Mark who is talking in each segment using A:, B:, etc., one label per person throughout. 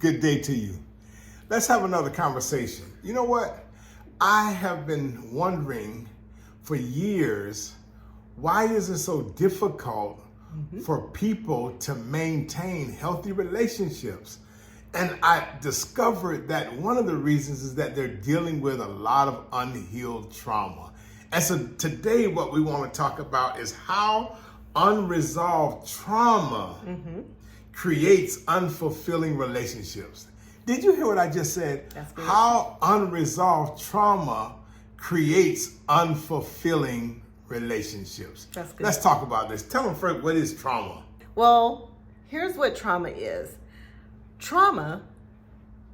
A: Good day to you. Let's have another conversation. You know what? I have been wondering for years, why is it so difficult for people to maintain healthy relationships? And I discovered that one of the reasons is that they're dealing with a lot of unhealed trauma. And so today what we want to talk about is how unresolved trauma creates unfulfilling relationships. Did you hear what I just said?
B: That's good.
A: How unresolved trauma creates unfulfilling relationships.
B: That's good.
A: Let's talk about this. Tell them first, what is trauma?
B: Well, here's what trauma is. Trauma,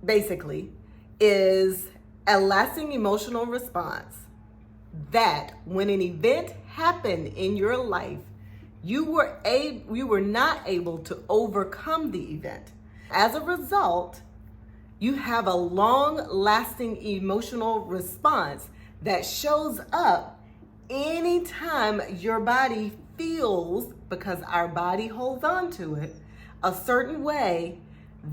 B: basically, is a lasting emotional response that when an event happened in your life, you were not able to overcome the event. As a result, you have a long-lasting emotional response that shows up anytime your body feels, because our body holds on to it, a certain way.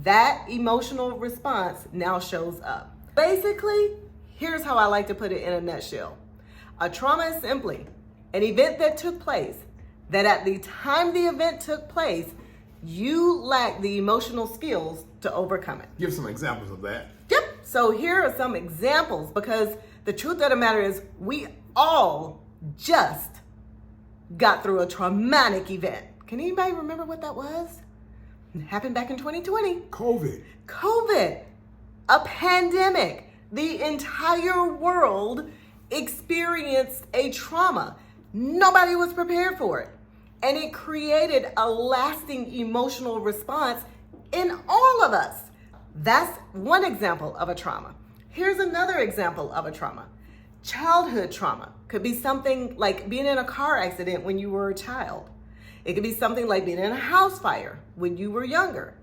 B: That emotional response now shows up. Basically, here's how I like to put it in a nutshell. A trauma is simply an event that took place that at the time the event took place, you lack the emotional skills to overcome it.
A: Give some examples of that.
B: Yep. So here are some examples, because the truth of the matter is we all just got through a traumatic event. Can anybody remember what that was? It happened back in 2020. COVID, a pandemic. The entire world experienced a trauma. Nobody was prepared for it. And it created a lasting emotional response in all of us. That's one example of a trauma. Here's another example of a trauma. Childhood trauma could be something like being in a car accident when you were a child. It could be something like being in a house fire when you were younger.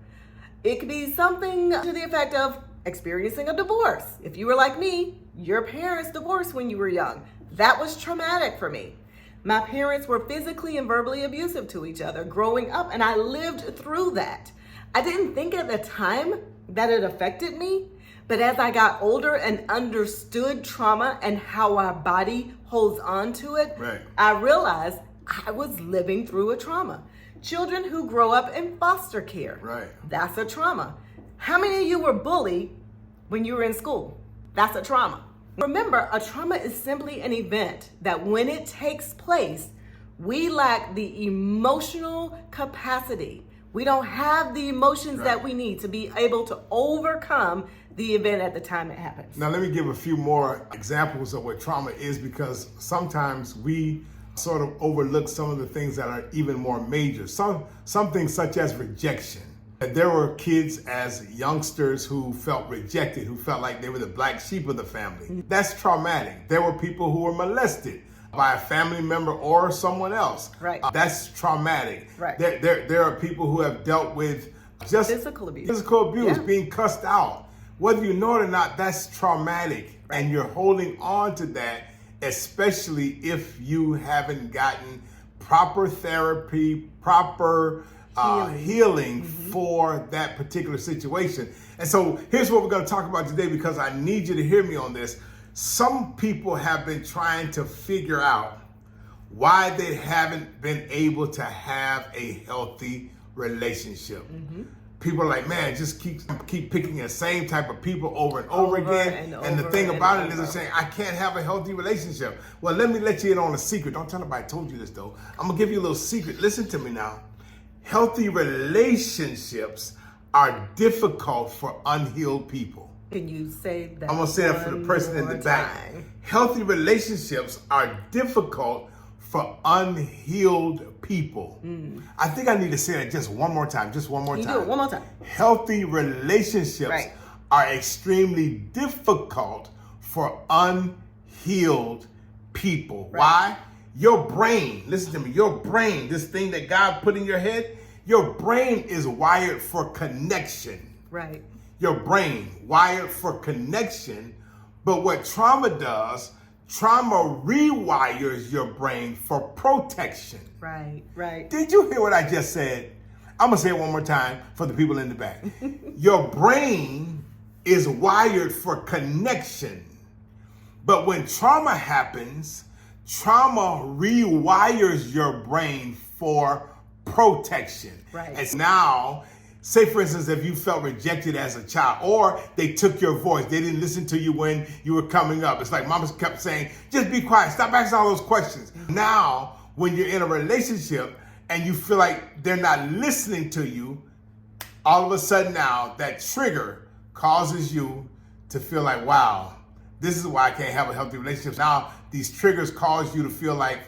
B: It could be something to the effect of experiencing a divorce. If you were like me, your parents divorced when you were young. That was traumatic for me. My parents were physically and verbally abusive to each other growing up, and I lived through that. I didn't think at the time that it affected me, but as I got older and understood trauma and how our body holds on to it, I realized I was living through a trauma. Children who grow up in foster care, that's a trauma. How many of you were bullied when you were in school? That's a trauma. Remember, a trauma is simply an event that when it takes place, we lack the emotional capacity. We don't have the emotions that we need to be able to overcome the event at the time it happens.
A: Now, let me give a few more examples of what trauma is, because sometimes we sort of overlook some of the things that are even more major. Some things such as rejection. There were kids as youngsters who felt rejected, who felt like they were the black sheep of the family. That's traumatic. There were people who were molested by a family member or someone else. That's traumatic. There are people who have dealt with just
B: physical abuse,
A: being cussed out. Whether you know it or not, that's traumatic. And you're holding on to that, especially if you haven't gotten proper therapy, proper healing for that particular situation. And so here's what we're going to talk about today, because I need you to hear me on this. Some people have been trying to figure out why they haven't been able to have a healthy relationship. People are like, man, just keep picking the same type of people over and over again. And the thing about it is, they're saying, I can't have a healthy relationship. Well, let me let you in on a secret. Don't tell nobody I told you this, though. I'm going to give you a little secret. Listen to me now. Healthy relationships are difficult for unhealed people.
B: Can you say that?
A: I'm going to say that for the person in the back. Healthy relationships are difficult for unhealed people. I think I need to say that just one more time. Just one more time.
B: Do it one more time.
A: Healthy relationships are extremely difficult for unhealed people. Why? Your brain, listen to me, your brain, this thing that God put in your head, your brain is wired for connection. Your brain wired for connection, but what trauma does, trauma rewires your brain for protection.
B: Right.
A: Did you hear what I just said? I'm going to say it one more time for the people in the back. Your brain is wired for connection. But when trauma happens, trauma rewires your brain for protection.
B: Right.
A: And now, say for instance, if you felt rejected as a child, or they took your voice, they didn't listen to you when you were coming up. It's like mama kept saying, just be quiet, stop asking all those questions. Now, when you're in a relationship and you feel like they're not listening to you, all of a sudden now that trigger causes you to feel like, wow, this is why I can't have a healthy relationship. Now, these triggers cause you to feel like,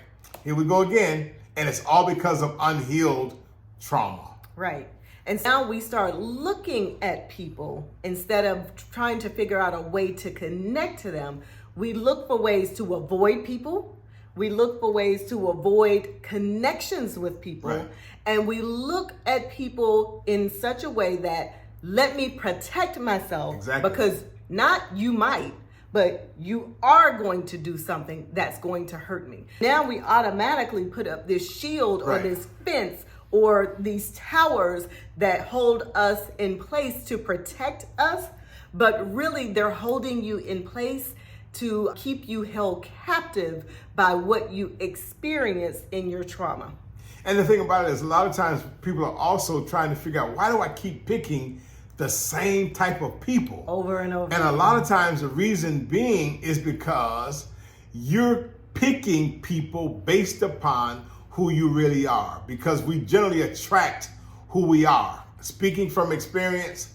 A: here we go again. And it's all because of unhealed trauma.
B: Right. And now we start looking at people instead of trying to figure out a way to connect to them. We look for ways to avoid people. We look for ways to avoid connections with people.
A: Right.
B: And we look at people in such a way that let me protect myself.
A: Exactly.
B: Because not you might, but you are going to do something that's going to hurt me. Now we automatically put up this shield or
A: Right.
B: this fence or these towers that hold us in place to protect us, but really they're holding you in place to keep you held captive by what you experience in your trauma.
A: And the thing about it is a lot of times people are also trying to figure out, why do I keep picking the same type of people
B: Over and over.
A: And a lot of times the reason being is because you're picking people based upon who you really are, because we generally attract who we are. Speaking from experience,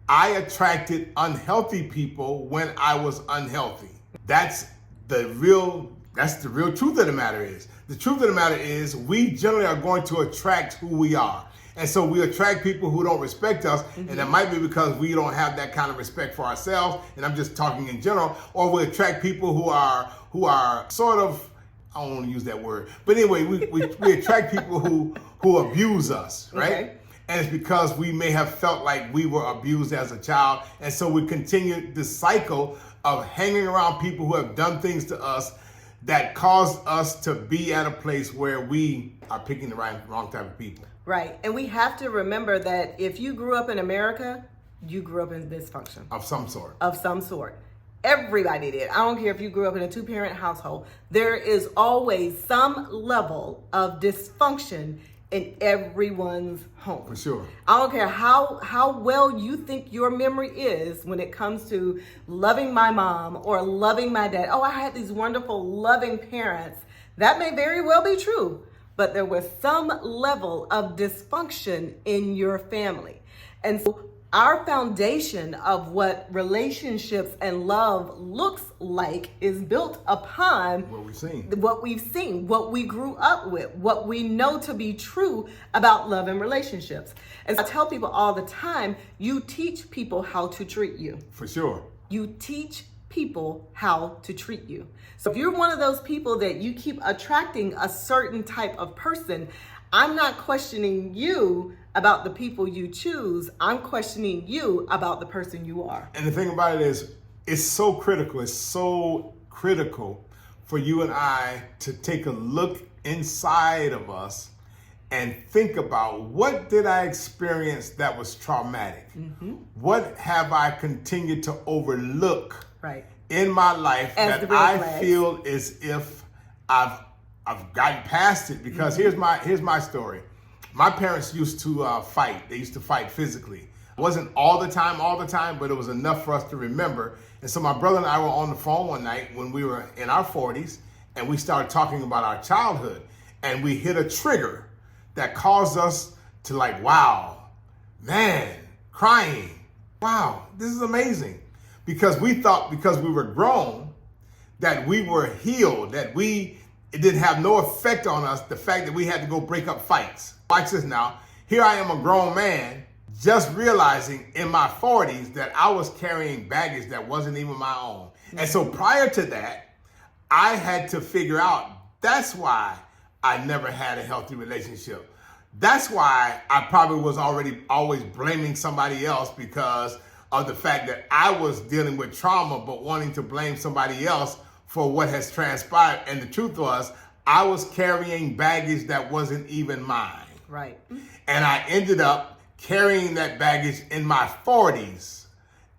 A: I attracted unhealthy people when I was unhealthy. That's the real truth of the matter is. The truth of the matter is we generally are going to attract who we are. And so we attract people who don't respect us, and that might be because we don't have that kind of respect for ourselves, and I'm just talking in general, or we attract people who are sort of, I don't want to use that word, but anyway, we attract people who abuse us, right?
B: Okay.
A: And it's because we may have felt like we were abused as a child, and so we continue this cycle of hanging around people who have done things to us that caused us to be at a place where we are picking the wrong type of people.
B: Right. And we have to remember that if you grew up in America, you grew up in dysfunction.
A: Of some sort.
B: Of some sort. Everybody did. I don't care if you grew up in a 2-parent household. There is always some level of dysfunction in everyone's home.
A: For sure.
B: I don't care how well you think your memory is when it comes to loving my mom or loving my dad. Oh, I had these wonderful, loving parents. That may very well be true, but there was some level of dysfunction in your family. And so our foundation of what relationships and love looks like is built upon
A: What we've seen,
B: what we grew up with, what we know to be true about love and relationships. And I tell people all the time, you teach people how to treat you.
A: For sure.
B: You teach people how to treat you. So if you're one of those people that you keep attracting a certain type of person, I'm not questioning you about the people you choose. I'm questioning you about the person you are.
A: And the thing about it is, it's so critical. It's so critical for you and I to take a look inside of us and think about, what did I experience that was traumatic? Mm-hmm. What have I continued to overlook
B: Right.
A: in my life
B: As the
A: that
B: red
A: I
B: flags.
A: feel as if I've gotten past it? Because here's my story. My parents used to fight. They used to fight physically. It wasn't all the time, but it was enough for us to remember. And so my brother and I were on the phone one night when we were in our 40s, and we started talking about our childhood, and we hit a trigger that caused us to like, wow, man, crying. Wow, this is amazing. Because we thought, because we were grown, that we were healed, that it didn't have no effect on us, the fact that we had to go break up fights. Watch this now. Here I am, a grown man, just realizing in my 40s that I was carrying baggage that wasn't even my own. And so prior to that, I had to figure out, that's why I never had a healthy relationship. That's why I probably was always blaming somebody else, because of the fact that I was dealing with trauma, but wanting to blame somebody else for what has transpired. And the truth was, I was carrying baggage that wasn't even mine.
B: Right.
A: And I ended up carrying that baggage in my 40s.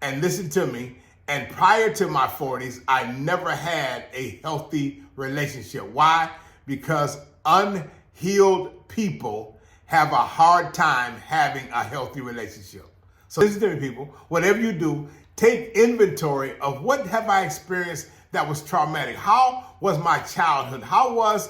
A: And listen to me, and prior to my 40s, I never had a healthy relationship. Why? Because unhealed people have a hard time having a healthy relationship. So listen to me, people. Whatever you do, take inventory of what have I experienced that was traumatic. How was my childhood? How was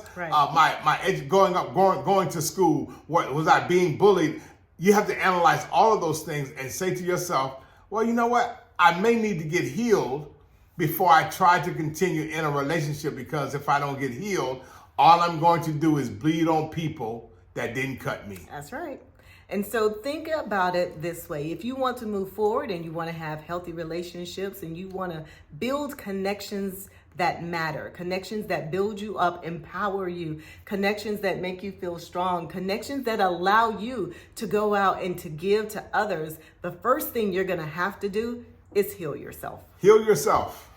A: going to school? What was I being bullied? You have to analyze all of those things and say to yourself, well, you know what? I may need to get healed before I try to continue in a relationship, because if I don't get healed, all I'm going to do is bleed on people that didn't cut me.
B: That's right. And so think about it this way. If you want to move forward and you want to have healthy relationships and you want to build connections that matter, connections that build you up, empower you, connections that make you feel strong, connections that allow you to go out and to give to others, the first thing you're going to have to do is heal yourself.
A: Heal yourself.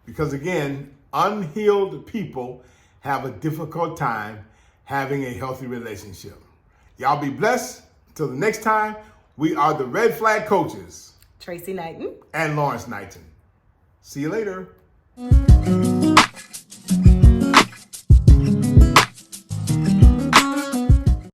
A: Because again, unhealed people have a difficult time having a healthy relationship. Y'all be blessed. Until the next time, we are the Red Flag Coaches.
B: Tracy Knighton.
A: And Lawrence Knighton. See you later.